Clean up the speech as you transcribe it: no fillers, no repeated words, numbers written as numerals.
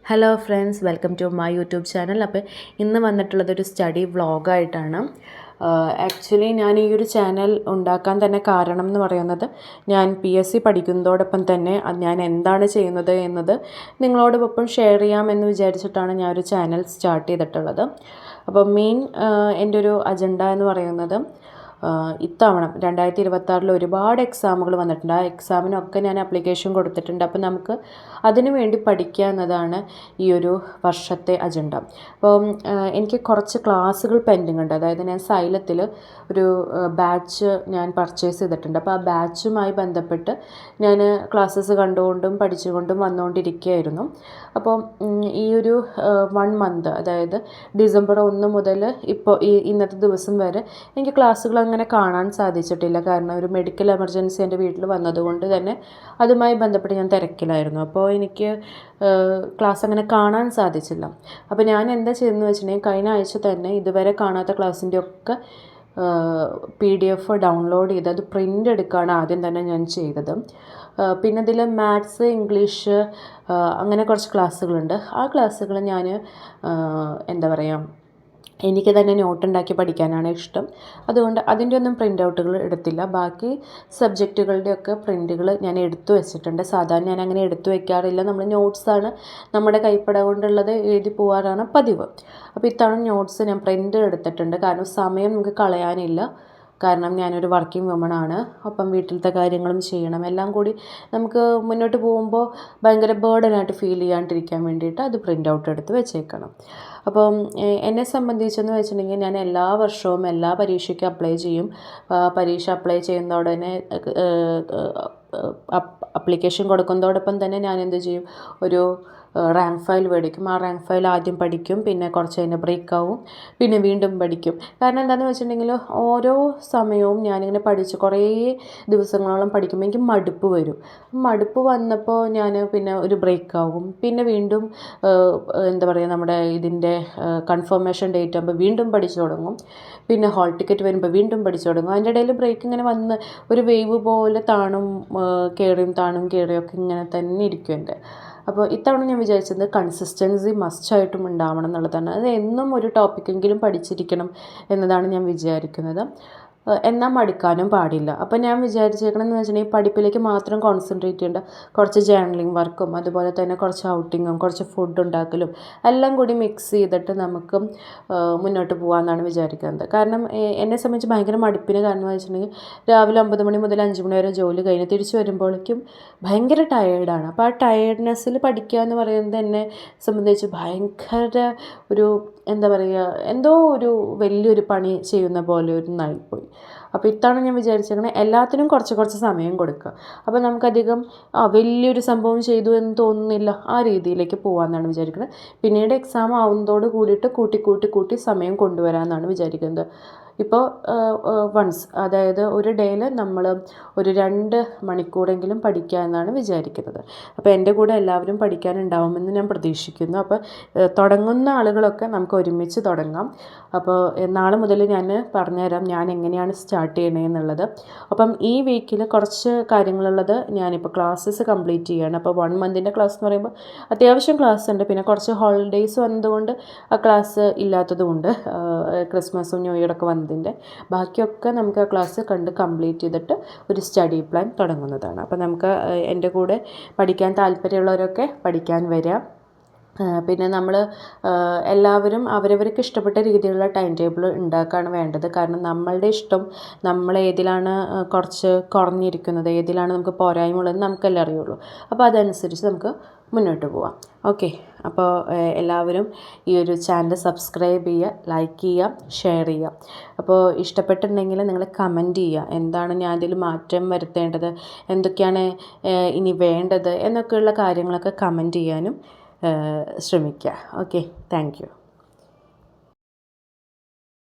Hello friends, welcome to my YouTube channel. അപ്പോൾ ഇന്ന് വന്നിട്ടുള്ളതൊരു study വ്ളോഗായിട്ടാണ്. Actually ഞാൻ ഈ ഒരു ചാനൽ ഉണ്ടാക്കാൻ തന്നെ കാരണം എന്ന് പറയുന്നത്, ഞാൻ PSC പഠിക്കുന്നതോടൊപ്പം തന്നെ ഞാൻ എന്താണ് ചെയ്യുന്നത് എന്നത് നിങ്ങളോടൊപ്പം ഷെയർ ചെയ്യാമെന്ന് വിചാരിച്ചിട്ടാണ് ഞാൻ ഒരു ചാനൽ സ്റ്റാർട്ട് ചെയ്തിട്ടുള്ളത്. അപ്പോൾ മെയിൻ എൻ്റെ ഒരു അജണ്ട എന്ന് പറയുന്നത്, ഇത്തവണ 2026 ഒരുപാട് എക്സാമുകൾ വന്നിട്ടുണ്ട്. ആ എക്സാമിനൊക്കെ ഞാൻ ആപ്ലിക്കേഷൻ കൊടുത്തിട്ടുണ്ട്. അപ്പോൾ നമുക്ക് അതിനു വേണ്ടി പഠിക്കുക എന്നതാണ് ഈ ഒരു വർഷത്തെ അജണ്ട. അപ്പോൾ എനിക്ക് കുറച്ച് ക്ലാസ്സുകൾ പെൻഡിങ് ഉണ്ട്. അതായത് ഞാൻ സൈലത്തിൽ ഒരു ബാച്ച് ഞാൻ പർച്ചേസ് ചെയ്തിട്ടുണ്ട്. അപ്പോൾ ആ ബാച്ചുമായി ബന്ധപ്പെട്ട് ഞാൻ ക്ലാസ്സസ് കണ്ടുകൊണ്ടും പഠിച്ചുകൊണ്ടും വന്നുകൊണ്ടിരിക്കുകയായിരുന്നു. അപ്പോൾ ഈ ഒരു 1 മന്ത്, അതായത് ഡിസംബർ 1 മുതൽ ഇപ്പോൾ ഇന്നത്തെ ദിവസം വരെ എനിക്ക് ക്ലാസ്സുകൾ അങ്ങനെ കാണാൻ സാധിച്ചിട്ടില്ല. കാരണം ഒരു മെഡിക്കൽ എമർജൻസി എൻ്റെ വീട്ടിൽ വന്നതുകൊണ്ട് തന്നെ അതുമായി ബന്ധപ്പെട്ട് ഞാൻ തിരക്കിലായിരുന്നു. അപ്പോൾ എനിക്ക് ക്ലാസ് അങ്ങനെ കാണാൻ സാധിച്ചില്ല. അപ്പോൾ ഞാൻ എന്താ ചെയ്തതെന്ന് വെച്ചിട്ടുണ്ടെങ്കിൽ, കഴിഞ്ഞ ആഴ്ച തന്നെ ഇതുവരെ കാണാത്ത ക്ലാസ്സിൻ്റെ ഒക്കെ PDF ഡൗൺലോഡ് ചെയ്ത് അത് പ്രിൻ്റ് എടുക്കുകയാണ് ആദ്യം തന്നെ ഞാൻ ചെയ്തത്. പിന്നെ ഇതിൽ മാത്സ്, ഇംഗ്ലീഷ് അങ്ങനെ കുറച്ച് ക്ലാസ്സുകളുണ്ട്. ആ ക്ലാസ്സുകൾ ഞാൻ എന്താ പറയുക, എനിക്ക് തന്നെ നോട്ടുണ്ടാക്കി പഠിക്കാനാണ് ഇഷ്ടം. അതുകൊണ്ട് അതിൻ്റെ ഒന്നും പ്രിൻ്റ് ഔട്ടുകൾ എടുത്തില്ല. ബാക്കി സബ്ജക്റ്റുകളുടെയൊക്കെ പ്രിൻ്റുകൾ ഞാൻ എടുത്തു വെച്ചിട്ടുണ്ട്. സാധാരണ ഞാൻ അങ്ങനെ എടുത്തു വെക്കാറില്ല. നമ്മൾ നോട്ട്സാണ് നമ്മുടെ കൈപ്പട കൊണ്ടുള്ളത് എഴുതി പോകാറാണ് പതിവ്. അപ്പോൾ ഇത്തവണ നോട്ട്സ് ഞാൻ പ്രിൻ്റ് എടുത്തിട്ടുണ്ട്. കാരണം സമയം നമുക്ക് കളയാനില്ല. കാരണം ഞാനൊരു വർക്കിംഗ് വുമണാണ്. ഒപ്പം വീട്ടിലത്തെ കാര്യങ്ങളും ചെയ്യണം. എല്ലാം കൂടി നമുക്ക് മുന്നോട്ട് പോകുമ്പോൾ ഭയങ്കര ബേർഡനായിട്ട് ഫീൽ ചെയ്യാണ്ടിരിക്കാൻ വേണ്ടിയിട്ട് അത് പ്രിൻ്റ് ഔട്ട് എടുത്ത് വെച്ചേക്കണം. അപ്പം എന്നെ സംബന്ധിച്ചെന്ന് വെച്ചിട്ടുണ്ടെങ്കിൽ, ഞാൻ എല്ലാ വർഷവും എല്ലാ പരീക്ഷയ്ക്കും അപ്ലൈ ചെയ്യും. പരീക്ഷ അപ്ലൈ ചെയ്യുന്ന ഉടനെ അപ്ലിക്കേഷൻ കൊടുക്കുന്നതോടൊപ്പം തന്നെ ഞാൻ എന്ത് ചെയ്യും, ഒരു റാങ്ക് ഫയൽ മേടിക്കും. ആ റാങ്ക് ഫയൽ ആദ്യം പഠിക്കും, പിന്നെ കുറച്ച് കഴിഞ്ഞ് ബ്രേക്ക് ആവും, പിന്നെ വീണ്ടും പഠിക്കും. കാരണം എന്താണെന്ന് വെച്ചിട്ടുണ്ടെങ്കിൽ, ഓരോ സമയവും ഞാനിങ്ങനെ പഠിച്ച് കുറേ ദിവസങ്ങളോളം പഠിക്കുമ്പോൾ എനിക്ക് മടുപ്പ് വരും. മടുപ്പ് വന്നപ്പോൾ ഞാൻ പിന്നെ ഒരു ബ്രേക്ക് ആവും, പിന്നെ വീണ്ടും എന്താ പറയുക, നമ്മുടെ ഇതിൻ്റെ കൺഫർമേഷൻ ഡേറ്റ് ആകുമ്പോൾ വീണ്ടും പഠിച്ചു തുടങ്ങും, പിന്നെ ഹോൾ ടിക്കറ്റ് വരുമ്പോൾ വീണ്ടും പഠിച്ചു തുടങ്ങും. അതിൻ്റെ ഇടയിൽ ബ്രേക്ക് ഇങ്ങനെ വന്ന് ഒരു വേവ് പോലെ താണും കയറിയും ഒക്കെ ഇങ്ങനെ തന്നെ ഇരിക്കും എൻ്റെ. അപ്പോൾ ഇത്തവണ ഞാൻ വിചാരിച്ചത് കൺസിസ്റ്റൻസി മസ്റ്റായിട്ടും ഉണ്ടാവണം എന്നുള്ളതാണ്. അത് എന്നും ഒരു ടോപ്പിക്കെങ്കിലും പഠിച്ചിരിക്കണം എന്നതാണ് ഞാൻ വിചാരിക്കുന്നത്. എന്നാൽ മടുക്കാനും പാടില്ല. അപ്പോൾ ഞാൻ വിചാരിച്ചേക്കണമെന്ന് വെച്ചിട്ടുണ്ടെങ്കിൽ, പഠിപ്പിലേക്ക് മാത്രം കോൺസെൻട്രേറ്റ് ചെയ്യേണ്ട, കുറച്ച് ജേർണലിംഗ് വർക്കും അതുപോലെ തന്നെ കുറച്ച് ഔട്ടിങ്ങും കുറച്ച് ഫുഡ് ഉണ്ടാക്കലും എല്ലാം കൂടി മിക്സ് ചെയ്തിട്ട് നമുക്ക് മുന്നോട്ട് പോകാമെന്നാണ് വിചാരിക്കുന്നത്. കാരണം എന്നെ സംബന്ധിച്ച് ഭയങ്കര മടുപ്പിന് കാരണം എന്ന് വെച്ചിട്ടുണ്ടെങ്കിൽ, രാവിലെ 9 മണി മുതൽ 5 മണി വരെ ജോലി കഴിഞ്ഞ് തിരിച്ച് വരുമ്പോഴേക്കും ഭയങ്കര ടയേർഡാണ്. അപ്പോൾ ആ ടയേർഡ്നെസ്സിൽ പഠിക്കുക എന്ന് പറയുന്നത് എന്നെ സംബന്ധിച്ച് ഭയങ്കര ഒരു എന്താ പറയുക, എന്തോ ഒരു വലിയൊരു പണി ചെയ്യുന്ന പോലെ ഒരു നായിപ്പോയി. അപ്പോൾ ഇത്തവണ ഞാൻ വിചാരിച്ചേക്കണേ, എല്ലാത്തിനും കുറച്ച് സമയം കൊടുക്കുക. അപ്പോൾ നമുക്കധികം വലിയൊരു സംഭവം ചെയ്തു എന്ന് തോന്നുന്നില്ല. ആ രീതിയിലേക്ക് പോകാമെന്നാണ് വിചാരിക്കുന്നത്. പിന്നീട് എക്സാം ആവുന്നതോട് കൂടിയിട്ട് കൂട്ടി സമയം കൊണ്ടുവരാമെന്നാണ് വിചാരിക്കുന്നത്. ഇപ്പോൾ വൺസ്, അതായത് ഒരു ഡേയിൽ നമ്മൾ ഒരു 2 മണിക്കൂറെങ്കിലും പഠിക്കുക എന്നാണ് വിചാരിക്കുന്നത്. അപ്പോൾ എൻ്റെ കൂടെ എല്ലാവരും പഠിക്കാനുണ്ടാവുമെന്ന് ഞാൻ പ്രതീക്ഷിക്കുന്നു. അപ്പോൾ തുടങ്ങുന്ന ആളുകളൊക്കെ നമുക്ക് ഒരുമിച്ച് തുടങ്ങാം. അപ്പോൾ നാളെ മുതൽ ഞാൻ പറഞ്ഞുതരാം ഞാൻ എങ്ങനെയാണ് സ്റ്റാർട്ട് ചെയ്യണതെന്നുള്ളത്. അപ്പം ഈ വീക്കിൽ കുറച്ച് കാര്യങ്ങളുള്ളത്, ഞാനിപ്പോൾ ക്ലാസ്സസ് കംപ്ലീറ്റ് ചെയ്യുകയാണ്. അപ്പോൾ 1 മന്തിൻ്റെ ക്ലാസ് എന്ന് പറയുമ്പോൾ അത്യാവശ്യം ക്ലാസ് ഉണ്ട്. പിന്നെ കുറച്ച് ഹോളിഡേയ്സ് വന്നതുകൊണ്ട് ആ ക്ലാസ് ഇല്ലാത്തതുകൊണ്ട്, ക്രിസ്മസും ന്യൂ ഇയറൊക്കെ വന്നതിൻ്റെ ബാക്കിയൊക്കെ നമുക്ക് ആ ക്ലാസ് കണ്ട് കംപ്ലീറ്റ് ചെയ്തിട്ട് ഒരു സ്റ്റഡി പ്ലാൻ തുടങ്ങുന്നതാണ്. അപ്പോൾ നമുക്ക് എൻ്റെ കൂടെ പഠിക്കാൻ താല്പര്യമുള്ളവരൊക്കെ പഠിക്കാൻ വരാം. പിന്നെ നമ്മൾ എല്ലാവരും അവരവർക്ക് ഇഷ്ടപ്പെട്ട രീതിയിലുള്ള ടൈം ടേബിൾ ഉണ്ടാക്കുകയാണ് വേണ്ടത്. കാരണം നമ്മളുടെ ഇഷ്ടം, നമ്മൾ ഏതിലാണ് കുറച്ച് കുറഞ്ഞിരിക്കുന്നത്, ഏതിലാണ് നമുക്ക് പോരായ്മ ഉള്ളതെന്ന് നമുക്കെല്ലാം അറിയുള്ളൂ. അപ്പോൾ അതനുസരിച്ച് നമുക്ക് മുന്നോട്ട് പോവാം. ഓക്കെ, അപ്പോൾ എല്ലാവരും ഈ ഒരു ചാനൽ സബ്സ്ക്രൈബ് ചെയ്യുക, ലൈക്ക് ചെയ്യുക, ഷെയർ ചെയ്യുക. അപ്പോൾ ഇഷ്ടപ്പെട്ടിട്ടുണ്ടെങ്കിൽ നിങ്ങൾ കമൻറ്റ് ചെയ്യുക, എന്താണ് ഞാൻ ഇതിൽ മാറ്റം വരുത്തേണ്ടത്, എന്തൊക്കെയാണ് ഇനി വേണ്ടത് എന്നൊക്കെയുള്ള കാര്യങ്ങളൊക്കെ കമൻറ്റ് ചെയ്യാനും ശ്രമിക്കുക. Okay, thank you.